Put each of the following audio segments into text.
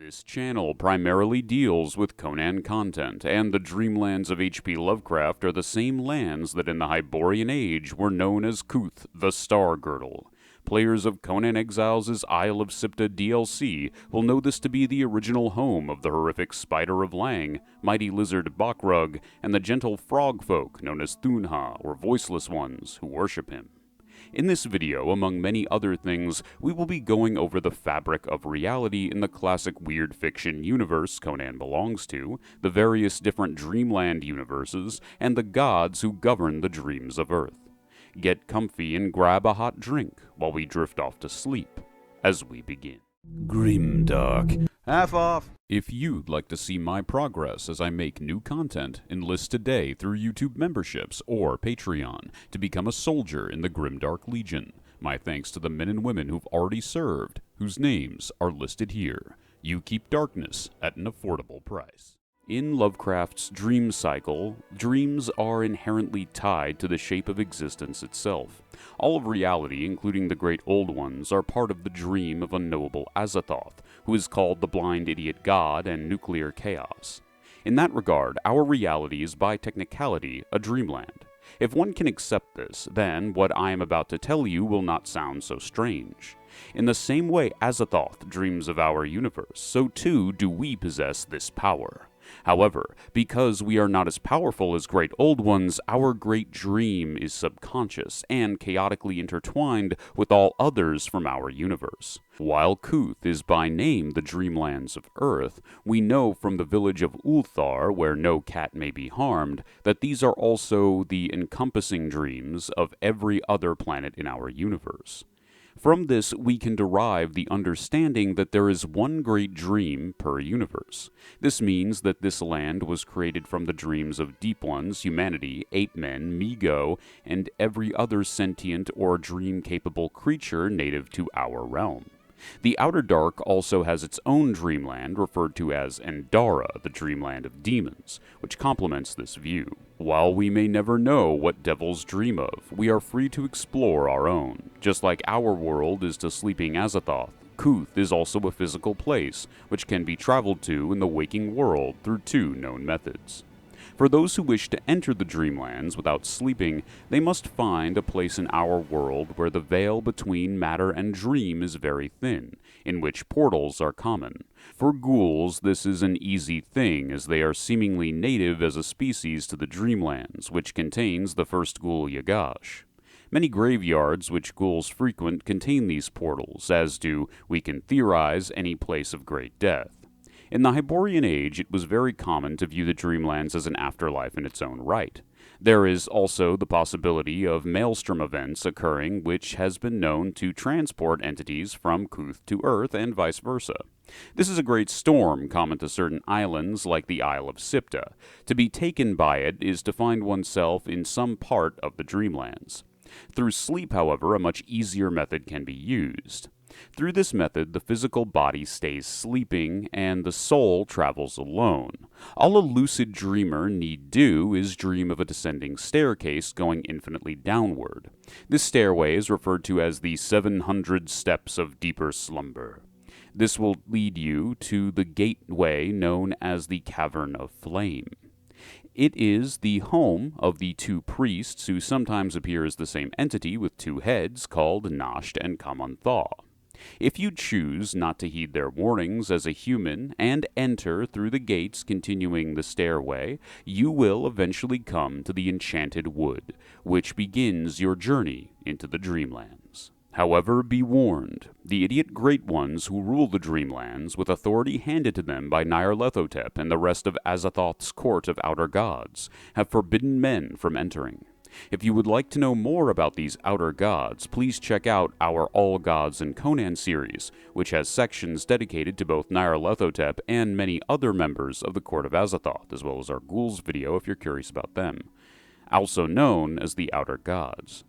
This channel primarily deals with Conan content, and the Dreamlands of H.P. Lovecraft are the same lands that in the Hyborian Age were known as Kuth, the Star Girdle. Players of Conan Exiles' Isle of Sipta DLC will know this to be the original home of the horrific Spider of Lang, mighty lizard Bakrug, and the gentle frog folk known as Thunha, or Voiceless Ones, who worship him. In this video, among many other things, we will be going over the fabric of reality in the classic weird fiction universe Conan belongs to, the various different Dreamland universes, and the gods who govern the dreams of Earth. Get comfy and grab a hot drink while we drift off to sleep as we begin. Grimdark. Half off! If you'd like to see my progress as I make new content, enlist today through YouTube memberships or Patreon to become a soldier in the Grimdark Legion. My thanks to the men and women who've already served, whose names are listed here. You keep darkness at an affordable price. In Lovecraft's dream cycle, dreams are inherently tied to the shape of existence itself. All of reality, including the great old ones, are part of the dream of unknowable Azathoth, who is called the blind idiot god and nuclear chaos. In that regard, our reality is by technicality a dreamland. If one can accept this, then what I am about to tell you will not sound so strange. In the same way Azathoth dreams of our universe, so too do we possess this power. However, because we are not as powerful as great old ones, our great dream is subconscious and chaotically intertwined with all others from our universe. While Kuth is by name the Dreamlands of Earth, we know from the village of Ulthar, where no cat may be harmed, that these are also the encompassing dreams of every other planet in our universe. From this, we can derive the understanding that there is one great dream per universe. This means that this land was created from the dreams of Deep Ones, humanity, ape men, Mi-Go, and every other sentient or dream-capable creature native to our realm. The Outer Dark also has its own dreamland, referred to as Endara, the dreamland of demons, which complements this view. While we may never know what devils dream of, we are free to explore our own. Just like our world is to sleeping Azathoth, Kuth is also a physical place, which can be traveled to in the waking world through two known methods. For those who wish to enter the Dreamlands without sleeping, they must find a place in our world where the veil between matter and dream is very thin, in which portals are common. For ghouls, this is an easy thing, as they are seemingly native as a species to the Dreamlands, which contains the first ghoul Yagash. Many graveyards which ghouls frequent contain these portals, as do, we can theorize, any place of great death. In the Hyborian Age, it was very common to view the Dreamlands as an afterlife in its own right. There is also the possibility of maelstrom events occurring, which has been known to transport entities from Kuth to Earth and vice versa. This is a great storm common to certain islands like the Isle of Sipta. To be taken by it is to find oneself in some part of the Dreamlands. Through sleep, however, a much easier method can be used. Through this method, the physical body stays sleeping, and the soul travels alone. All a lucid dreamer need do is dream of a descending staircase going infinitely downward. This stairway is referred to as the 700 steps of deeper slumber. This will lead you to the gateway known as the Cavern of Flame. It is the home of the two priests who sometimes appear as the same entity with two heads called Nasht and Kamantha. If you choose not to heed their warnings as a human and enter through the gates continuing the stairway, you will eventually come to the Enchanted Wood, which begins your journey into the Dreamlands. However, be warned, the idiot Great Ones who rule the Dreamlands, with authority handed to them by Nyarlathotep and the rest of Azathoth's court of outer gods, have forbidden men from entering. If you would like to know more about these outer gods, please check out our All Gods and Conan series, which has sections dedicated to both Nyarlathotep and many other members of the Court of Azathoth, as well as our ghouls video if you're curious about them, also known as the Outer Gods.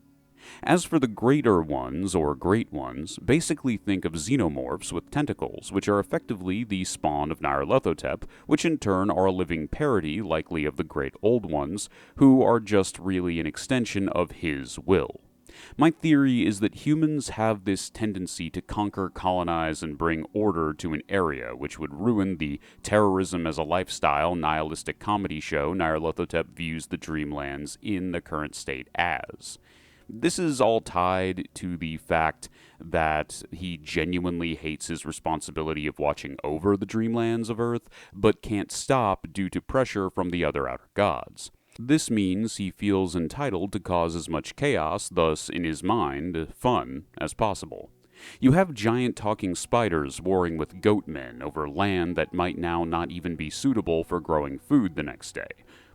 As for the greater ones, or great ones, basically think of xenomorphs with tentacles, which are effectively the spawn of Nyarlathotep, which in turn are a living parody likely of the great old ones, who are just really an extension of his will. My theory is that humans have this tendency to conquer, colonize, and bring order to an area, which would ruin the terrorism as a lifestyle nihilistic comedy show Nyarlathotep views the Dreamlands in the current state as. This is all tied to the fact that he genuinely hates his responsibility of watching over the Dreamlands of Earth, but can't stop due to pressure from the other outer gods. This means he feels entitled to cause as much chaos, thus, in his mind, fun, as possible. You have giant talking spiders warring with goatmen over land that might now not even be suitable for growing food the next day.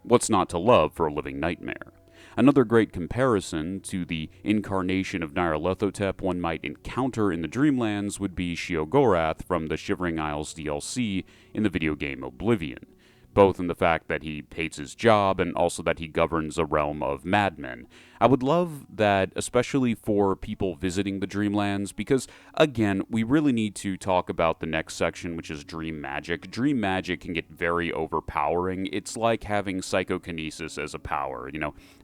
What's not to love for a living nightmare? Another great comparison to the incarnation of Nyarlathotep one might encounter in the Dreamlands would be Sheogorath from the Shivering Isles DLC in the video game Oblivion, both in the fact that he hates his job and also that he governs a realm of madmen. I would love that, especially for people visiting the Dreamlands, because, again, we really need to talk about the next section, which is dream magic. Dream magic can get very overpowering. It's like having psychokinesis as a power.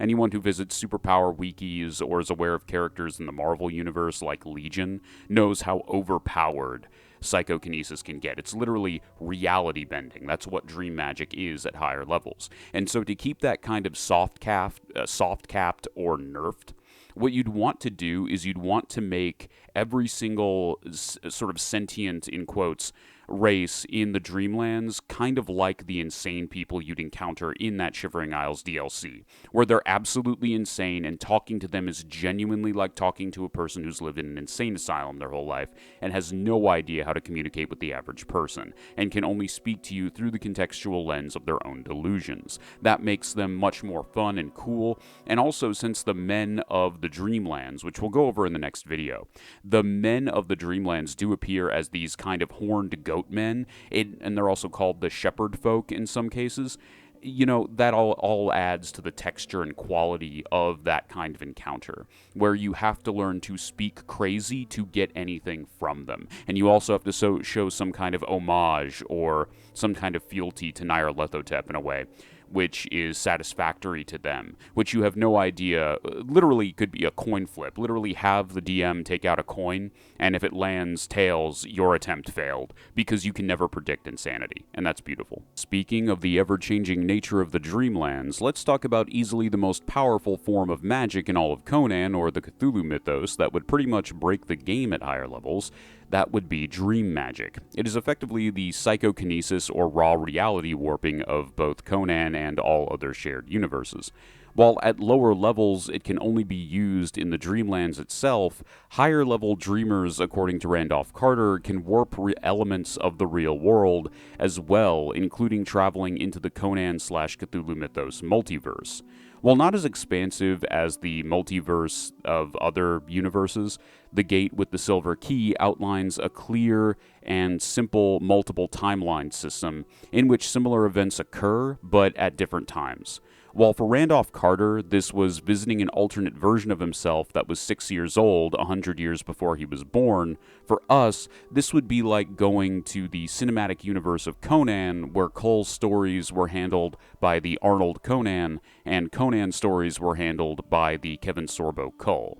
Anyone who visits superpower wikis or is aware of characters in the Marvel Universe like Legion knows how overpowered psychokinesis can get. It's literally reality bending. That's what dream magic is at higher levels. And so to keep that kind of soft-capped or nerfed, what you'd want to do is you'd want to make every single sort of sentient, in quotes, race in the Dreamlands kind of like the insane people you'd encounter in that Shivering Isles DLC, where they're absolutely insane and talking to them is genuinely like talking to a person who's lived in an insane asylum their whole life and has no idea how to communicate with the average person and can only speak to you through the contextual lens of their own delusions. That makes them much more fun and cool, and also since the men of the Dreamlands, which we'll go over in the next video, the men of the Dreamlands do appear as these kind of horned goat men, and they're also called the shepherd folk in some cases. That all adds to the texture and quality of that kind of encounter, where you have to learn to speak crazy to get anything from them. And you also have to show some kind of homage or some kind of fealty to Nyarlathotep in a way, which is satisfactory to them, which you have no idea, literally could be a coin flip. Literally have the DM take out a coin, and if it lands tails, your attempt failed, because you can never predict insanity, and that's beautiful. Speaking of the ever-changing nature of the Dreamlands, let's talk about easily the most powerful form of magic in all of Conan, or the Cthulhu mythos, that would pretty much break the game at higher levels. That would be dream magic. It is effectively the psychokinesis or raw reality warping of both Conan and all other shared universes. While at lower levels it can only be used in the Dreamlands itself, higher level dreamers, according to Randolph Carter, can warp elements of the real world as well, including traveling into the Conan/Cthulhu mythos multiverse. While not as expansive as the multiverse of other universes, The Gate with the Silver Key outlines a clear and simple multiple timeline system in which similar events occur, but at different times. While for Randolph Carter, this was visiting an alternate version of himself that was 6 years old, 100 years before he was born, for us, this would be like going to the cinematic universe of Conan, where Cole's stories were handled by the Arnold Conan, and Conan's stories were handled by the Kevin Sorbo Cole.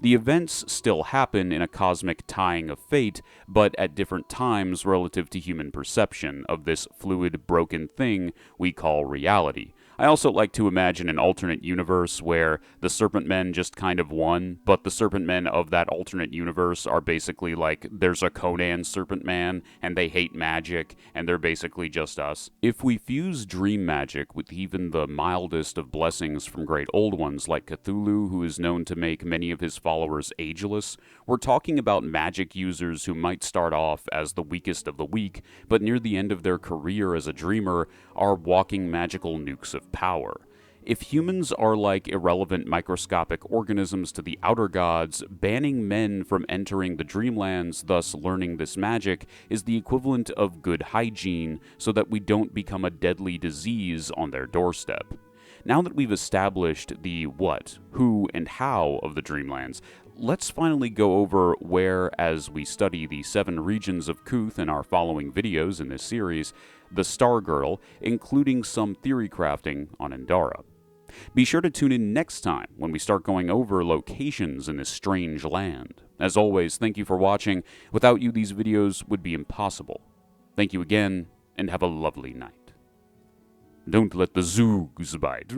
The events still happen in a cosmic tying of fate, but at different times relative to human perception of this fluid, broken thing we call reality. I also like to imagine an alternate universe where the Serpent Men just kind of won, but the Serpent Men of that alternate universe are basically like, there's a Conan Serpent Man, and they hate magic, and they're basically just us. If we fuse dream magic with even the mildest of blessings from great old ones like Cthulhu, who is known to make many of his followers ageless, we're talking about magic users who might start off as the weakest of the weak, but near the end of their career as a dreamer are walking magical nukes of power. If humans are like irrelevant microscopic organisms to the outer gods, banning men from entering the Dreamlands, thus learning this magic, is the equivalent of good hygiene so that we don't become a deadly disease on their doorstep. Now that we've established the what, who, and how of the Dreamlands, let's finally go over where, as we study the 7 regions of Kuth in our following videos in this series, the Star Girdle, including some theory crafting on Endara. Be sure to tune in next time when we start going over locations in this strange land. As always, thank you for watching. Without you, these videos would be impossible. Thank you again, and have a lovely night. Don't let the zoogs bite.